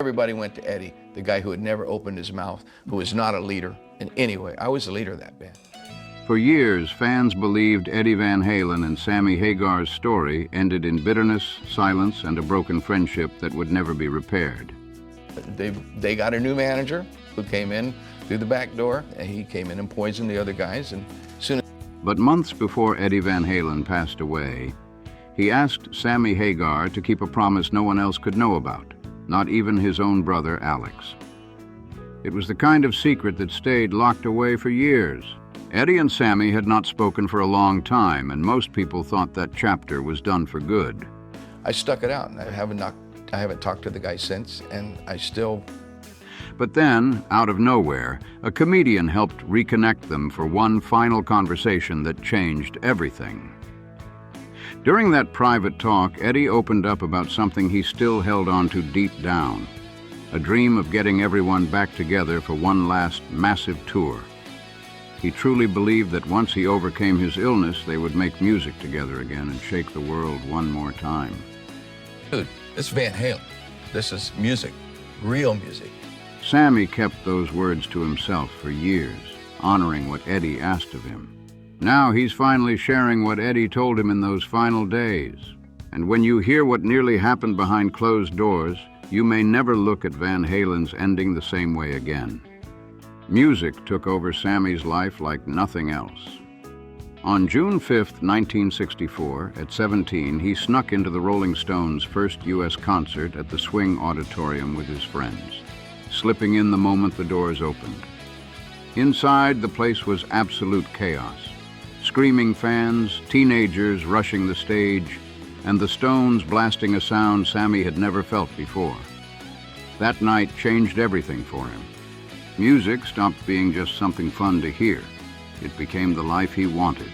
Everybody went to Eddie, the guy who had never opened his mouth, who was not a leader in any way. I was the leader of that band. For years, fans believed Eddie Van Halen and Sammy Hagar's story ended in bitterness, silence, and a broken friendship that would never be repaired. They got a new manager who came in through the back door, and he came in and poisoned the other guys. And soon. But months before Eddie Van Halen passed away, he asked Sammy Hagar to keep a promise no one else could know about, not even his own brother, Alex. It was the kind of secret that stayed locked away for years. Eddie and Sammy had not spoken for a long time, and most people thought that chapter was done for good. I stuck it out, and I haven't talked to the guy since, and I still... But then, out of nowhere, a comedian helped reconnect them for one final conversation that changed everything. During that private talk, Eddie opened up about something he still held on to deep down, a dream of getting everyone back together for one last massive tour. He truly believed that once he overcame his illness, they would make music together again and shake the world one more time. Dude, this is Van Halen. This is music, real music. Sammy kept those words to himself for years, honoring what Eddie asked of him. Now he's finally sharing what Eddie told him in those final days. And when you hear what nearly happened behind closed doors, you may never look at Van Halen's ending the same way again. Music took over Sammy's life like nothing else. On June 5, 1964, at 17, he snuck into the Rolling Stones' first U.S. concert at the Swing Auditorium with his friends, slipping in the moment the doors opened. Inside, the place was absolute chaos. Screaming fans, teenagers rushing the stage, and the Stones blasting a sound Sammy had never felt before. That night changed everything for him. Music stopped being just something fun to hear. It became the life he wanted.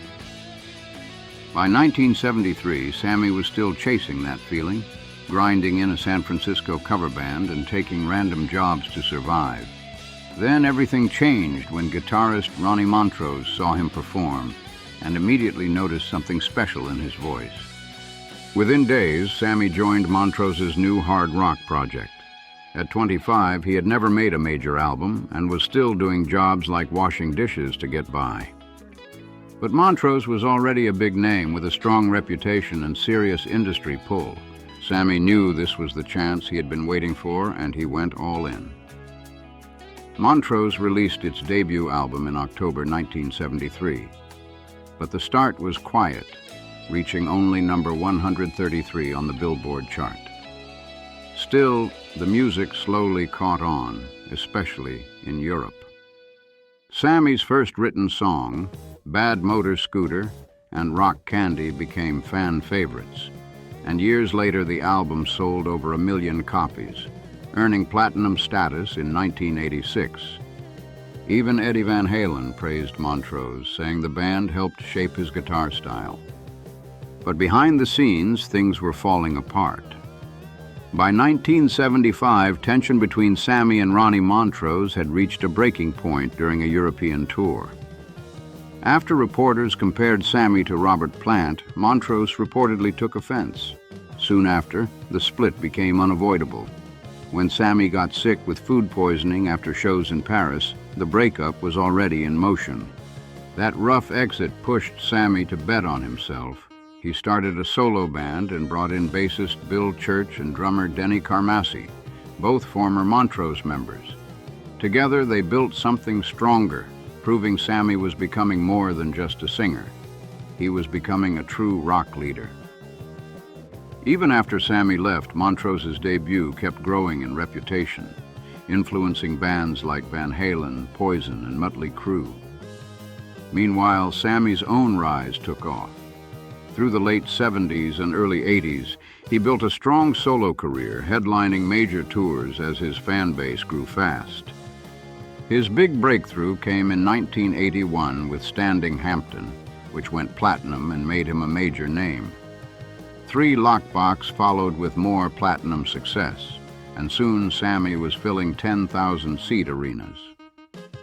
By 1973, Sammy was still chasing that feeling, grinding in a San Francisco cover band and taking random jobs to survive. Then everything changed when guitarist Ronnie Montrose saw him perform and immediately noticed something special in his voice. Within days, Sammy joined Montrose's new hard rock project. At 25, he had never made a major album and was still doing jobs like washing dishes to get by. But Montrose was already a big name with a strong reputation and serious industry pull. Sammy knew this was the chance he had been waiting for, and he went all in. Montrose released its debut album in October 1973. But the start was quiet, reaching only number 133 on the Billboard chart. Still, the music slowly caught on, especially in Europe. Sammy's first written song, Bad Motor Scooter and Rock Candy, became fan favorites, and years later the album sold over 1 million copies, earning platinum status in 1986. Even Eddie Van Halen praised Montrose, saying the band helped shape his guitar style. But behind the scenes, things were falling apart. By 1975, tension between Sammy and Ronnie Montrose had reached a breaking point during a European tour. After reporters compared Sammy to Robert Plant, Montrose reportedly took offense. Soon after, the split became unavoidable. When Sammy got sick with food poisoning after shows in Paris, the breakup was already in motion. That rough exit pushed Sammy to bet on himself. He started a solo band and brought in bassist Bill Church and drummer Denny Carmassi, both former Montrose members. Together, they built something stronger, proving Sammy was becoming more than just a singer. He was becoming a true rock leader. Even after Sammy left, Montrose's debut kept growing in reputation, influencing bands like Van Halen, Poison, and Mötley Crüe. Meanwhile, Sammy's own rise took off. Through the late 70s and early 80s, he built a strong solo career, headlining major tours as his fan base grew fast. His big breakthrough came in 1981 with Standing Hampton, which went platinum and made him a major name. 3 Lockbox followed with more platinum success, and soon Sammy was filling 10,000-seat arenas.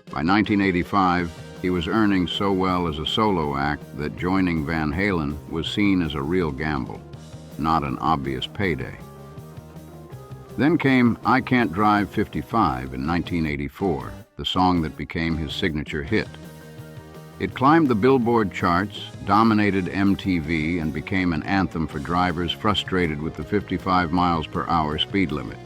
By 1985, he was earning so well as a solo act that joining Van Halen was seen as a real gamble, not an obvious payday. Then came I Can't Drive 55 in 1984, the song that became his signature hit. It climbed the Billboard charts, dominated MTV, and became an anthem for drivers frustrated with the 55 miles per hour speed limit.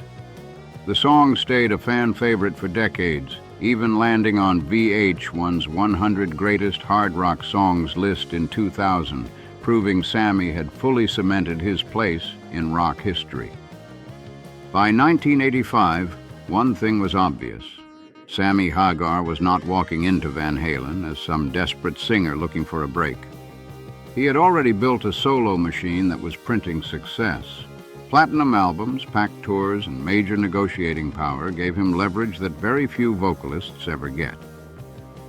The song stayed a fan favorite for decades, even landing on VH1's 100 Greatest Hard Rock Songs list in 2000, proving Sammy had fully cemented his place in rock history. By 1985, one thing was obvious. Sammy Hagar was not walking into Van Halen as some desperate singer looking for a break. He had already built a solo machine that was printing success. Platinum albums, packed tours, and major negotiating power gave him leverage that very few vocalists ever get.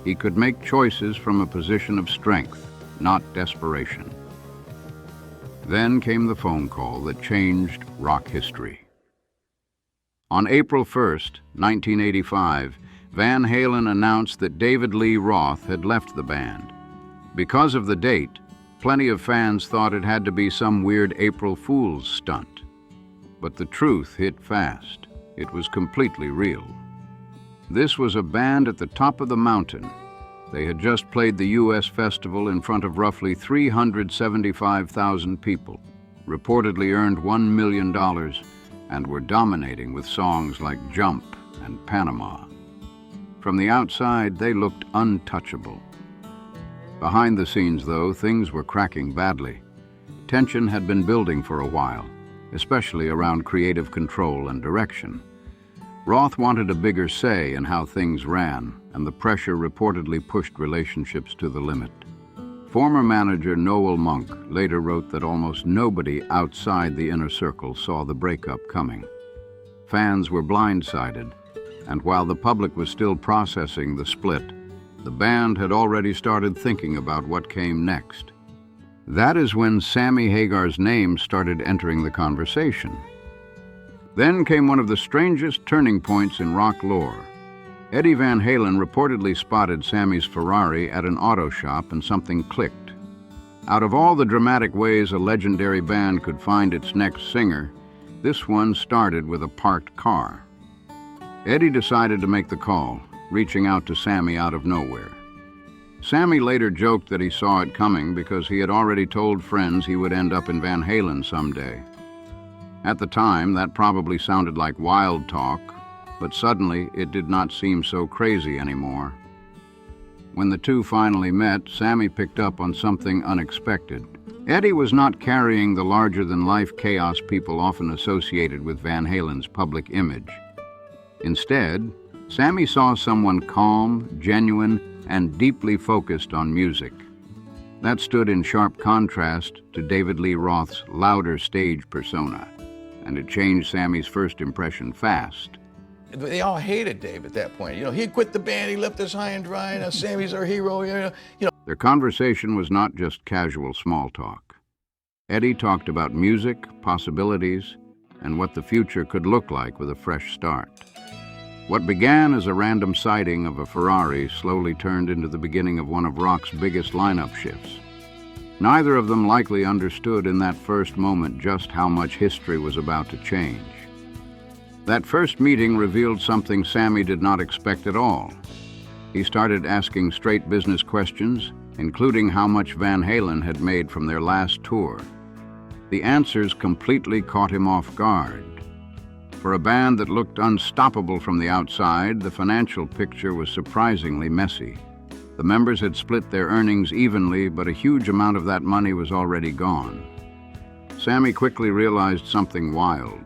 He could make choices from a position of strength, not desperation. Then came the phone call that changed rock history. On April 1st, 1985, Van Halen announced that David Lee Roth had left the band. Because of the date, plenty of fans thought it had to be some weird April Fool's stunt. But the truth hit fast. It was completely real. This was a band at the top of the mountain. They had just played the U.S. festival in front of roughly 375,000 people, reportedly earned $1 million, and were dominating with songs like Jump and Panama. From the outside, they looked untouchable. Behind the scenes, though, things were cracking badly. Tension had been building for a while, especially around creative control and direction. Roth wanted a bigger say in how things ran, and the pressure reportedly pushed relationships to the limit. Former manager Noel Monk later wrote that almost nobody outside the inner circle saw the breakup coming. Fans were blindsided, and while the public was still processing the split, the band had already started thinking about what came next. That is when Sammy Hagar's name started entering the conversation. Then came one of the strangest turning points in rock lore. Eddie Van Halen reportedly spotted Sammy's Ferrari at an auto shop and something clicked. Out of all the dramatic ways a legendary band could find its next singer, this one started with a parked car. Eddie decided to make the call, reaching out to Sammy out of nowhere. Sammy later joked that he saw it coming because he had already told friends he would end up in Van Halen someday. At the time, that probably sounded like wild talk, but suddenly it did not seem so crazy anymore. When the two finally met, Sammy picked up on something unexpected. Eddie was not carrying the larger-than-life chaos people often associated with Van Halen's public image. Instead, Sammy saw someone calm, genuine, and deeply focused on music. That stood in sharp contrast to David Lee Roth's louder stage persona, and it changed Sammy's first impression fast. They all hated Dave at that point. He quit the band, he left us high and dry, now Sammy's our hero, Their conversation was not just casual small talk. Eddie talked about music, possibilities, and what the future could look like with a fresh start. What began as a random sighting of a Ferrari slowly turned into the beginning of one of rock's biggest lineup shifts. Neither of them likely understood in that first moment just how much history was about to change. That first meeting revealed something Sammy did not expect at all. He started asking straight business questions, including how much Van Halen had made from their last tour. The answers completely caught him off guard. For a band that looked unstoppable from the outside, the financial picture was surprisingly messy. The members had split their earnings evenly, but a huge amount of that money was already gone. Sammy quickly realized something wild.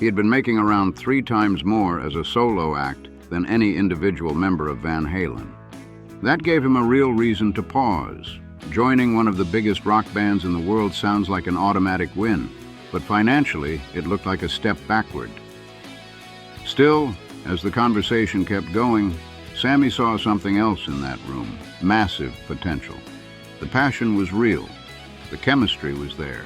He had been making around 3 times more as a solo act than any individual member of Van Halen. That gave him a real reason to pause. Joining one of the biggest rock bands in the world sounds like an automatic win, but financially, it looked like a step backward. Still, as the conversation kept going, Sammy saw something else in that room, massive potential. The passion was real, the chemistry was there,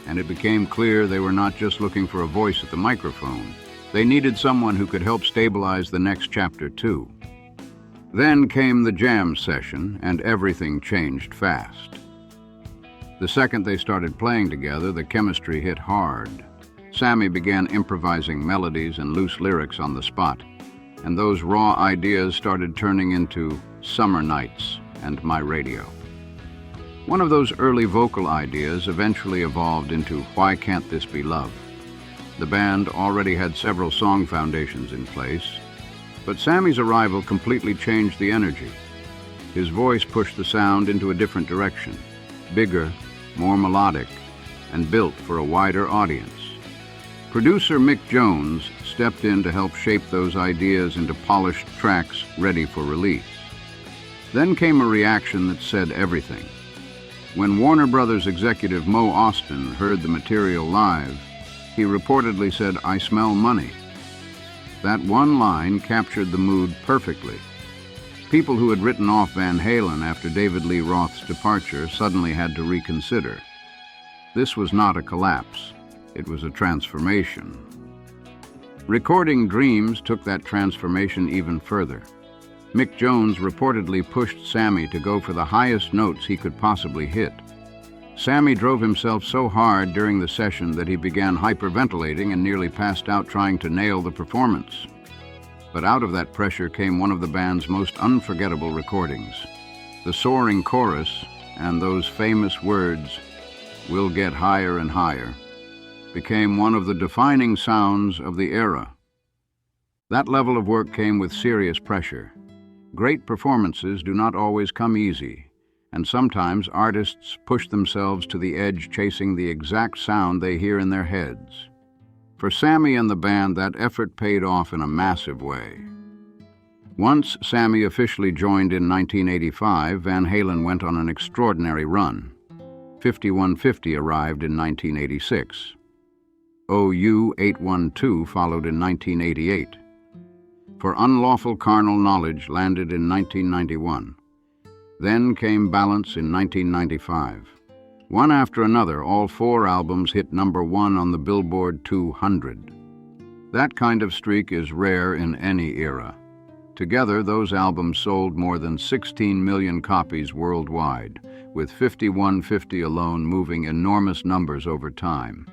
and it became clear they were not just looking for a voice at the microphone. They needed someone who could help stabilize the next chapter too. Then came the jam session, and everything changed fast. The second they started playing together, the chemistry hit hard. Sammy began improvising melodies and loose lyrics on the spot, and those raw ideas started turning into Summer Nights and My Radio. One of those early vocal ideas eventually evolved into Why Can't This Be Love? The band already had several song foundations in place, but Sammy's arrival completely changed the energy. His voice pushed the sound into a different direction, bigger, more melodic, and built for a wider audience. Producer Mick Jones stepped in to help shape those ideas into polished tracks ready for release. Then came a reaction that said everything. When Warner Brothers executive Mo Austin heard the material live, he reportedly said, "I smell money." That one line captured the mood perfectly. People who had written off Van Halen after David Lee Roth's departure suddenly had to reconsider. This was not a collapse, it was a transformation. Recording Dreams took that transformation even further. Mick Jones reportedly pushed Sammy to go for the highest notes he could possibly hit. Sammy drove himself so hard during the session that he began hyperventilating and nearly passed out trying to nail the performance. But out of that pressure came one of the band's most unforgettable recordings. The soaring chorus and those famous words, "We'll get higher and higher," became one of the defining sounds of the era. That level of work came with serious pressure. Great performances do not always come easy, and sometimes artists push themselves to the edge chasing the exact sound they hear in their heads. For Sammy and the band, that effort paid off in a massive way. Once Sammy officially joined in 1985, Van Halen went on an extraordinary run. 5150 arrived in 1986. OU 812 followed in 1988. For Unlawful Carnal Knowledge landed in 1991. Then came Balance in 1995. One after another, all 4 albums hit #1 on the Billboard 200. That kind of streak is rare in any era. Together, those albums sold more than 16 million copies worldwide, with 5150 alone moving enormous numbers over time.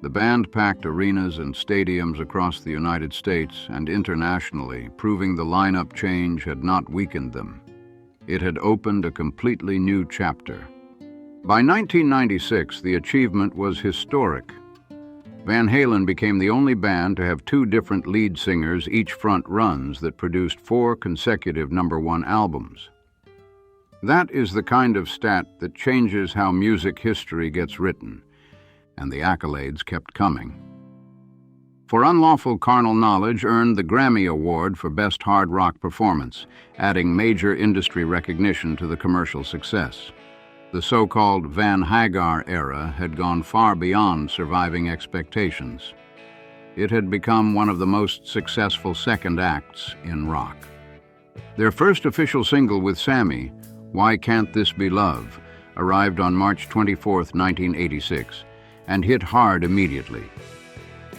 The band packed arenas and stadiums across the United States and internationally, proving the lineup change had not weakened them. It had opened a completely new chapter. By 1996, the achievement was historic. Van Halen became the only band to have 2 different lead singers, each front runs, that produced 4 consecutive #1 albums. That is the kind of stat that changes how music history gets written, and the accolades kept coming. For Unlawful Carnal Knowledge earned the Grammy Award for Best Hard Rock Performance, adding major industry recognition to the commercial success. The so-called Van Hagar era had gone far beyond surviving expectations. It had become one of the most successful second acts in rock. Their first official single with Sammy, Why Can't This Be Love, arrived on March 24, 1986, and hit hard immediately.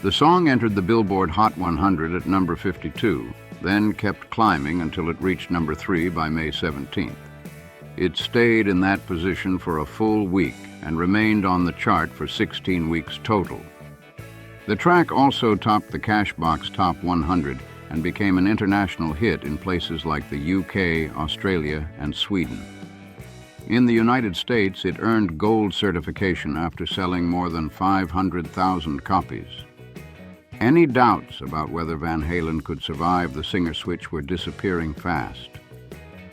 The song entered the Billboard Hot 100 at number 52, then kept climbing until it reached number 3 by May 17th. It stayed in that position for a full week and remained on the chart for 16 weeks total. The track also topped the Cashbox Top 100 and became an international hit in places like the UK, Australia, and Sweden. In the United States, it earned gold certification after selling more than 500,000 copies. Any doubts about whether Van Halen could survive the singer switch were disappearing fast.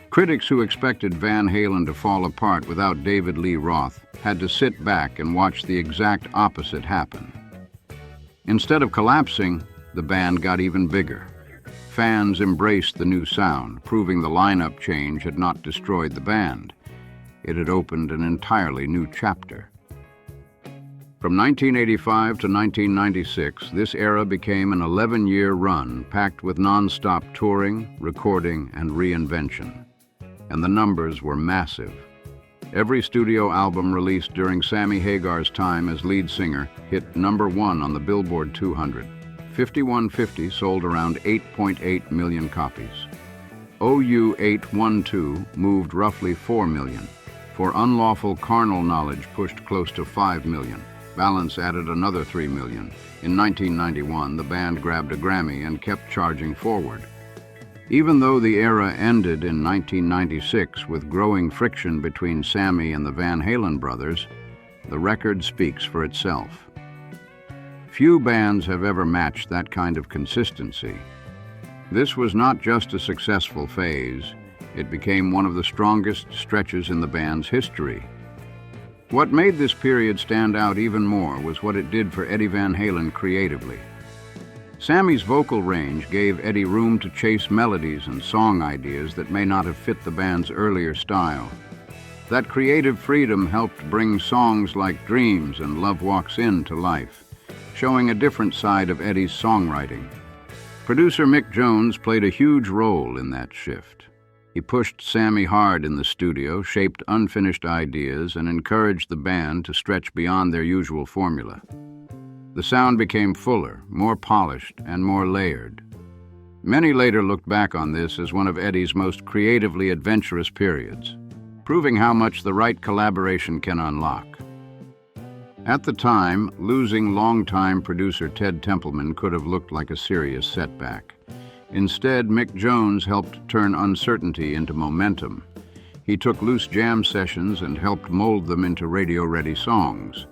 Critics who expected Van Halen to fall apart without David Lee Roth had to sit back and watch the exact opposite happen. Instead of collapsing, the band got even bigger. Fans embraced the new sound, proving the lineup change had not destroyed the band. It had opened an entirely new chapter. From 1985 to 1996, this era became an 11-year run packed with non-stop touring, recording, and reinvention. And the numbers were massive. Every studio album released during Sammy Hagar's time as lead singer hit #1 on the Billboard 200. 5150 sold around 8.8 million copies. OU 812 moved roughly 4 million. For Unlawful Carnal Knowledge pushed close to 5 million. Balance added another 3 million. In 1991, the band grabbed a Grammy and kept charging forward. Even though the era ended in 1996 with growing friction between Sammy and the Van Halen brothers, the record speaks for itself. Few bands have ever matched that kind of consistency. This was not just a successful phase, it became one of the strongest stretches in the band's history. What made this period stand out even more was what it did for Eddie Van Halen creatively. Sammy's vocal range gave Eddie room to chase melodies and song ideas that may not have fit the band's earlier style. That creative freedom helped bring songs like Dreams and Love Walks In to life, showing a different side of Eddie's songwriting. Producer Mick Jones played a huge role in that shift. He pushed Sammy hard in the studio, shaped unfinished ideas, and encouraged the band to stretch beyond their usual formula. The sound became fuller, more polished, and more layered. Many later looked back on this as one of Eddie's most creatively adventurous periods, proving how much the right collaboration can unlock. At the time, losing longtime producer Ted Templeman could have looked like a serious setback. Instead, Mick Jones helped turn uncertainty into momentum. He took loose jam sessions and helped mold them into radio-ready songs.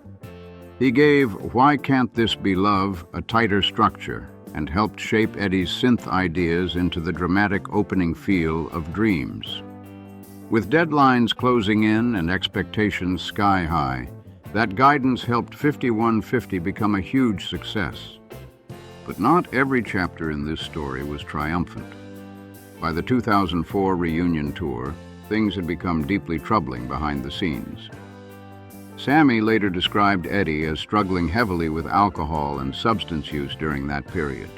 He gave Why Can't This Be Love a tighter structure and helped shape Eddie's synth ideas into the dramatic opening feel of Dreams. With deadlines closing in and expectations sky high, that guidance helped 5150 become a huge success. But not every chapter in this story was triumphant. By the 2004 reunion tour, things had become deeply troubling behind the scenes. Sammy later described Eddie as struggling heavily with alcohol and substance use during that period.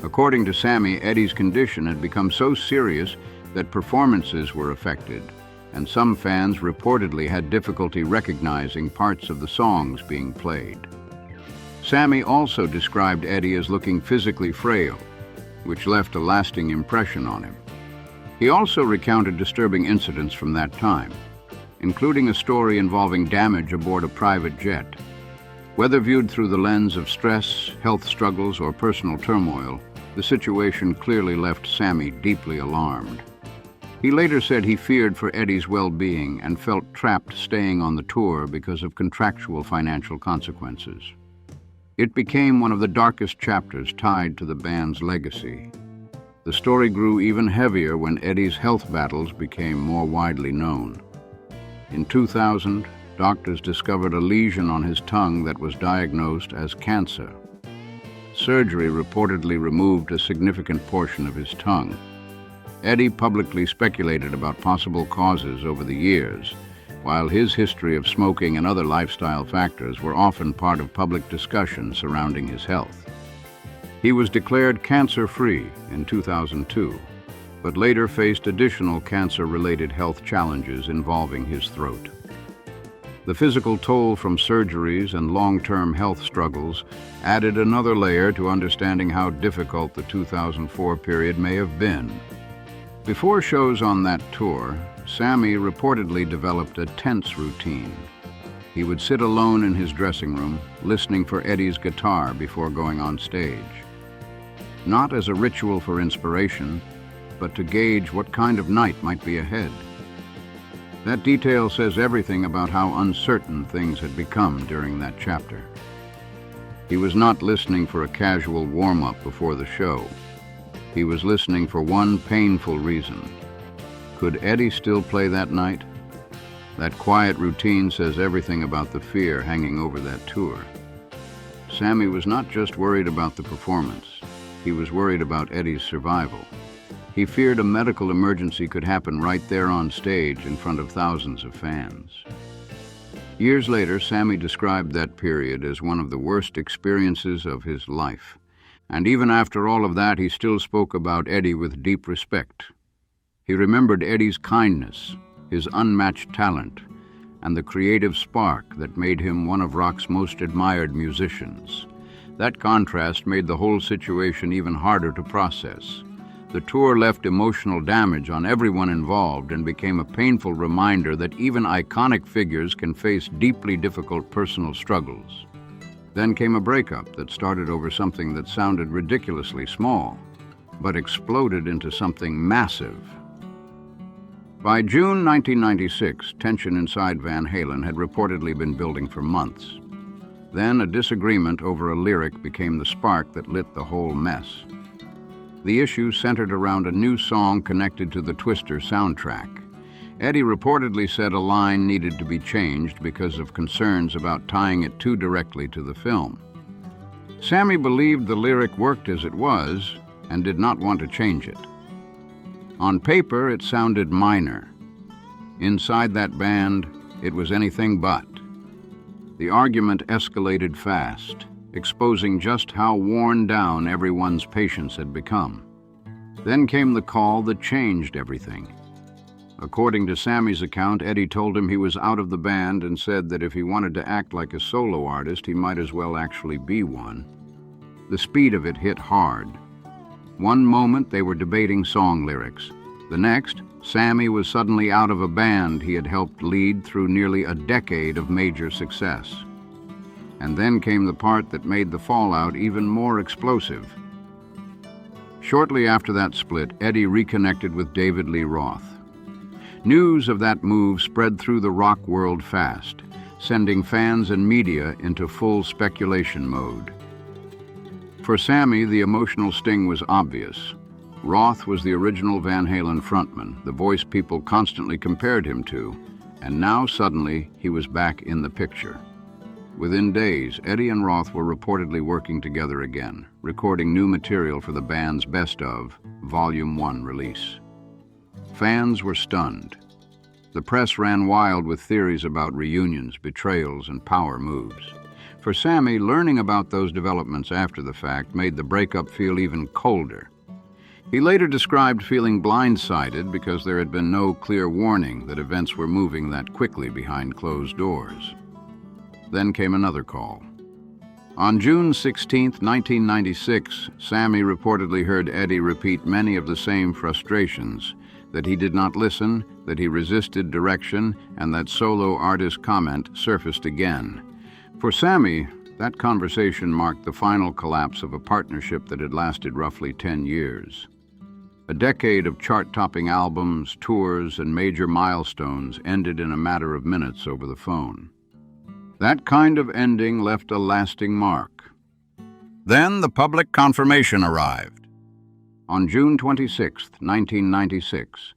According to Sammy, Eddie's condition had become so serious that performances were affected, and some fans reportedly had difficulty recognizing parts of the songs being played. Sammy also described Eddie as looking physically frail, which left a lasting impression on him. He also recounted disturbing incidents from that time, including a story involving damage aboard a private jet. Whether viewed through the lens of stress, health struggles, or personal turmoil, the situation clearly left Sammy deeply alarmed. He later said he feared for Eddie's well-being and felt trapped staying on the tour because of contractual financial consequences. It became one of the darkest chapters tied to the band's legacy. The story grew even heavier when Eddie's health battles became more widely known. In 2000, doctors discovered a lesion on his tongue that was diagnosed as cancer. Surgery reportedly removed a significant portion of his tongue. Eddie publicly speculated about possible causes over the years, while his history of smoking and other lifestyle factors were often part of public discussion surrounding his health. He was declared cancer-free in 2002, but later faced additional cancer-related health challenges involving his throat. The physical toll from surgeries and long-term health struggles added another layer to understanding how difficult the 2004 period may have been. Before shows on that tour, Sammy reportedly developed a tense routine. He would sit alone in his dressing room, listening for Eddie's guitar before going on stage. Not as a ritual for inspiration, but to gauge what kind of night might be ahead. That detail says everything about how uncertain things had become during that chapter. He was not listening for a casual warm-up before the show. He was listening for one painful reason. Could Eddie still play that night? That quiet routine says everything about the fear hanging over that tour. Sammy was not just worried about the performance. He was worried about Eddie's survival. He feared a medical emergency could happen right there on stage in front of thousands of fans. Years later, Sammy described that period as one of the worst experiences of his life. And even after all of that, he still spoke about Eddie with deep respect. He remembered Eddie's kindness, his unmatched talent, and the creative spark that made him one of rock's most admired musicians. That contrast made the whole situation even harder to process. The tour left emotional damage on everyone involved and became a painful reminder that even iconic figures can face deeply difficult personal struggles. Then came a breakup that started over something that sounded ridiculously small, but exploded into something massive. By June 1996, tension inside Van Halen had reportedly been building for months. Then a disagreement over a lyric became the spark that lit the whole mess. The issue centered around a new song connected to the Twister soundtrack. Eddie reportedly said a line needed to be changed because of concerns about tying it too directly to the film. Sammy believed the lyric worked as it was and did not want to change it. On paper, it sounded minor. Inside that band, it was anything but. The argument escalated fast, exposing just how worn down everyone's patience had become. Then came the call that changed everything. According to Sammy's account, Eddie told him he was out of the band and said that if he wanted to act like a solo artist, he might as well actually be one. The speed of it hit hard. One moment they were debating song lyrics. The next, Sammy was suddenly out of a band he had helped lead through nearly a decade of major success. And then came the part that made the fallout even more explosive. Shortly after that split, Eddie reconnected with David Lee Roth. News of that move spread through the rock world fast, sending fans and media into full speculation mode. For Sammy, the emotional sting was obvious. Roth was the original Van Halen frontman, the voice people constantly compared him to, and now suddenly he was back in the picture. Within days, Eddie and Roth were reportedly working together again, recording new material for the band's Best Of, Volume 1 release. Fans were stunned. The press ran wild with theories about reunions, betrayals, and power moves. For Sammy, learning about those developments after the fact made the breakup feel even colder. He later described feeling blindsided because there had been no clear warning that events were moving that quickly behind closed doors. Then came another call. On June 16, 1996, Sammy reportedly heard Eddie repeat many of the same frustrations, that he did not listen, that he resisted direction, and that solo artist comment surfaced again. For Sammy, that conversation marked the final collapse of a partnership that had lasted roughly 10 years. A decade of chart-topping albums, tours, and major milestones ended in a matter of minutes over the phone. That kind of ending left a lasting mark. Then the public confirmation arrived. On June 26, 1996,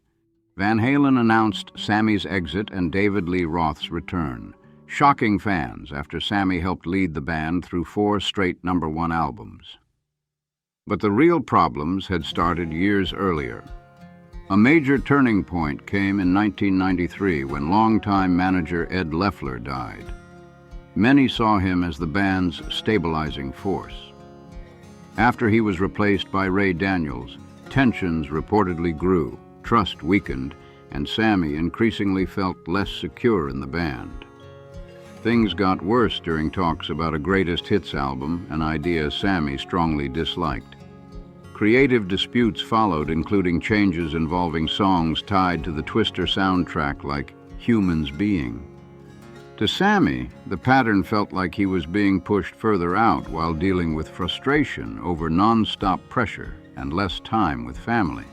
Van Halen announced Sammy's exit and David Lee Roth's return, shocking fans after Sammy helped lead the band through 4 straight #1 albums. But the real problems had started years earlier. A major turning point came in 1993 when longtime manager Ed Loeffler died. Many saw him as the band's stabilizing force. After he was replaced by Ray Daniels, tensions reportedly grew, trust weakened, and Sammy increasingly felt less secure in the band. Things got worse during talks about a greatest hits album, an idea Sammy strongly disliked. Creative disputes followed, including changes involving songs tied to the Twister soundtrack like Humans Being. To Sammy, the pattern felt like he was being pushed further out while dealing with frustration over non-stop pressure and less time with family.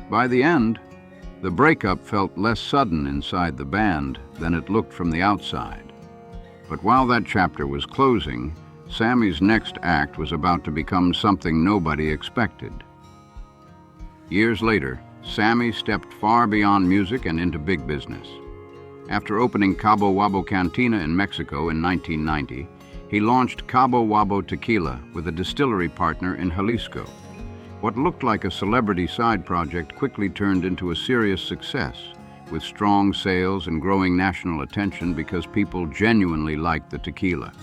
By the end, the breakup felt less sudden inside the band than it looked from the outside. But while that chapter was closing, Sammy's next act was about to become something nobody expected. Years later, Sammy stepped far beyond music and into big business. After opening Cabo Wabo Cantina in Mexico in 1990, he launched Cabo Wabo Tequila with a distillery partner in Jalisco. What looked like a celebrity side project quickly turned into a serious success, with strong sales and growing national attention because people genuinely liked the tequila.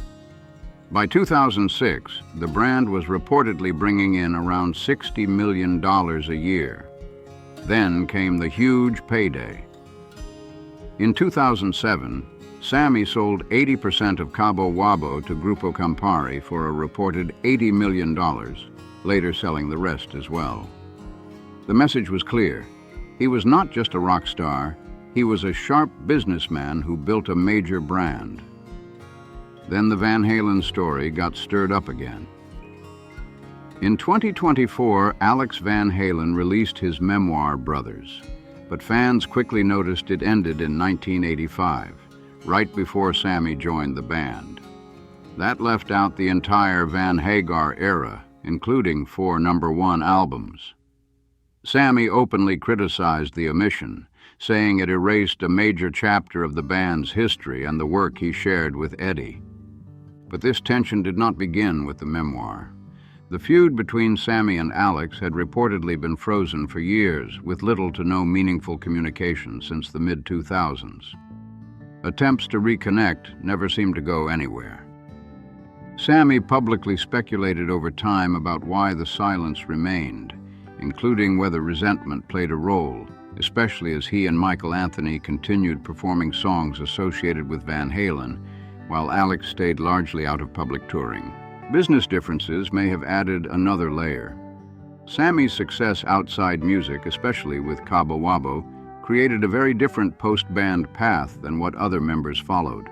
By 2006, the brand was reportedly bringing in around $60 million a year. Then came the huge payday. In 2007, Sammy sold 80% of Cabo Wabo to Grupo Campari for a reported $80 million, later selling the rest as well. The message was clear. He was not just a rock star, he was a sharp businessman who built a major brand. Then the Van Halen story got stirred up again. In 2024, Alex Van Halen released his memoir, Brothers, but fans quickly noticed it ended in 1985, right before Sammy joined the band. That left out the entire Van Hagar era, including 4 #1 albums. Sammy openly criticized the omission, saying it erased a major chapter of the band's history and the work he shared with Eddie. But this tension did not begin with the memoir. The feud between Sammy and Alex had reportedly been frozen for years, with little to no meaningful communication since the mid-2000s. Attempts to reconnect never seemed to go anywhere. Sammy publicly speculated over time about why the silence remained, including whether resentment played a role, especially as he and Michael Anthony continued performing songs associated with Van Halen, while Alex stayed largely out of public touring. Business differences may have added another layer. Sammy's success outside music, especially with Cabo Wabo, created a very different post-band path than what other members followed.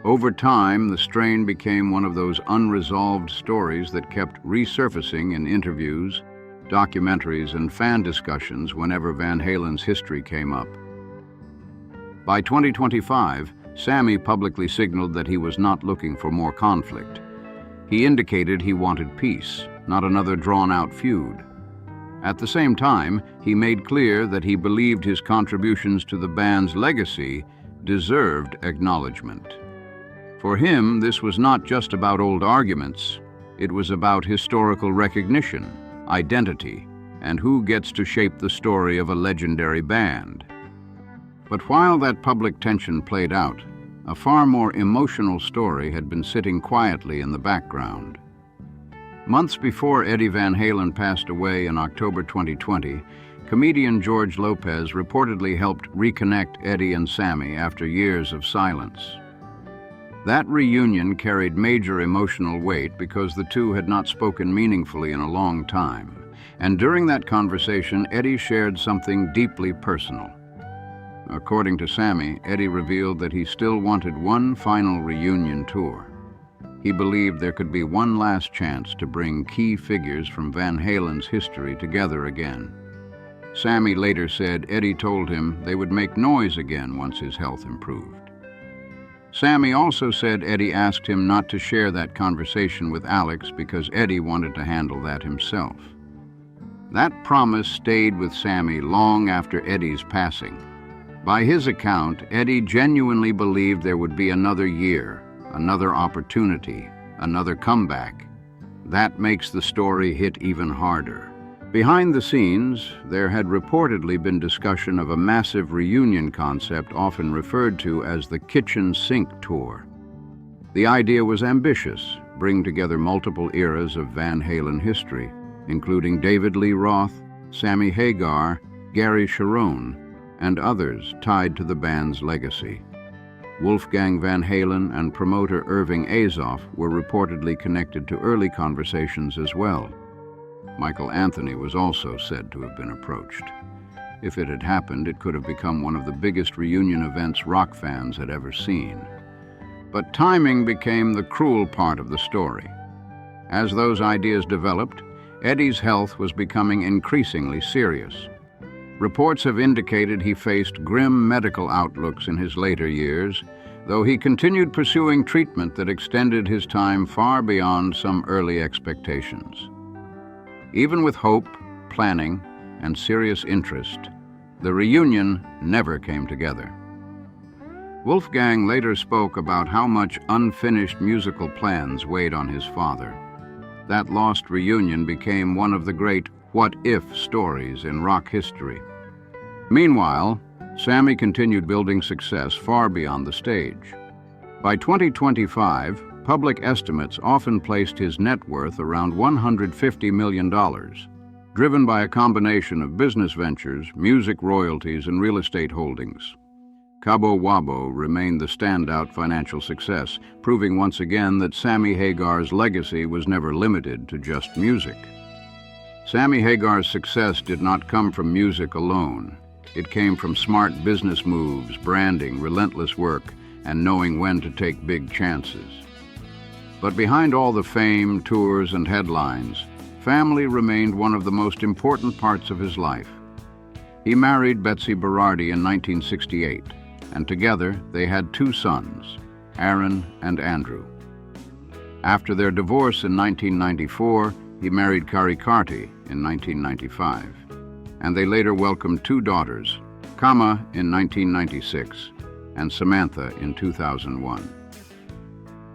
Over time, the strain became one of those unresolved stories that kept resurfacing in interviews, documentaries, and fan discussions whenever Van Halen's history came up. By 2025, Sammy publicly signaled that he was not looking for more conflict. He indicated he wanted peace, not another drawn-out feud. At the same time, he made clear that he believed his contributions to the band's legacy deserved acknowledgement. For him, this was not just about old arguments. It was about historical recognition, identity, and who gets to shape the story of a legendary band. But while that public tension played out, a far more emotional story had been sitting quietly in the background. Months before Eddie Van Halen passed away in October 2020, comedian George Lopez reportedly helped reconnect Eddie and Sammy after years of silence. That reunion carried major emotional weight because the two had not spoken meaningfully in a long time, and during that conversation, Eddie shared something deeply personal. According to Sammy, Eddie revealed that he still wanted one final reunion tour. He believed there could be one last chance to bring key figures from Van Halen's history together again. Sammy later said Eddie told him they would make noise again once his health improved. Sammy also said Eddie asked him not to share that conversation with Alex because Eddie wanted to handle that himself. That promise stayed with Sammy long after Eddie's passing. By his account, Eddie genuinely believed there would be another year, another opportunity, another comeback. That makes the story hit even harder. Behind the scenes, there had reportedly been discussion of a massive reunion concept often referred to as the Kitchen Sink Tour. The idea was ambitious, bring together multiple eras of Van Halen history, including David Lee Roth, Sammy Hagar, Gary Cherone, and others tied to the band's legacy. Wolfgang Van Halen and promoter Irving Azoff were reportedly connected to early conversations as well. Michael Anthony was also said to have been approached. If it had happened, it could have become one of the biggest reunion events rock fans had ever seen. But timing became the cruel part of the story. As those ideas developed, Eddie's health was becoming increasingly serious. Reports have indicated he faced grim medical outlooks in his later years, though he continued pursuing treatment that extended his time far beyond some early expectations. Even with hope, planning, and serious interest, the reunion never came together. Wolfgang later spoke about how much unfinished musical plans weighed on his father. That lost reunion became one of the great what-if stories in rock history. Meanwhile, Sammy continued building success far beyond the stage. By 2025, public estimates often placed his net worth around $150 million, driven by a combination of business ventures, music royalties, and real estate holdings. Cabo Wabo remained the standout financial success, proving once again that Sammy Hagar's legacy was never limited to just music. Sammy Hagar's success did not come from music alone. It came from smart business moves, branding, relentless work, and knowing when to take big chances. But behind all the fame, tours, and headlines, family remained one of the most important parts of his life. He married Betsy Berardi in 1968, and together they had 2 sons, Aaron and Andrew. After their divorce in 1994, he married Kari Carty in 1995, and they later welcomed 2 daughters, Kama in 1996 and Samantha in 2001.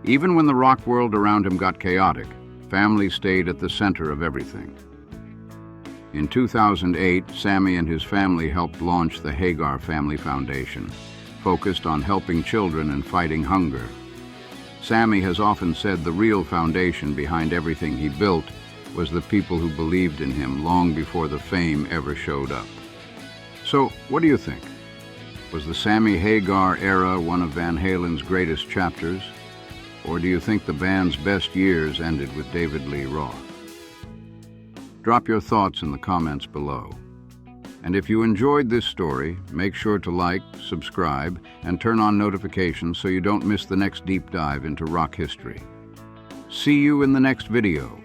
Even when the rock world around him got chaotic, family stayed at the center of everything. In 2008, Sammy and his family helped launch the Hagar Family Foundation, focused on helping children and fighting hunger. Sammy has often said the real foundation behind everything he built was the people who believed in him long before the fame ever showed up. So, what do you think? Was the Sammy Hagar era one of Van Halen's greatest chapters? Or do you think the band's best years ended with David Lee Roth? Drop your thoughts in the comments below. And if you enjoyed this story, make sure to like, subscribe, and turn on notifications so you don't miss the next deep dive into rock history. See you in the next video.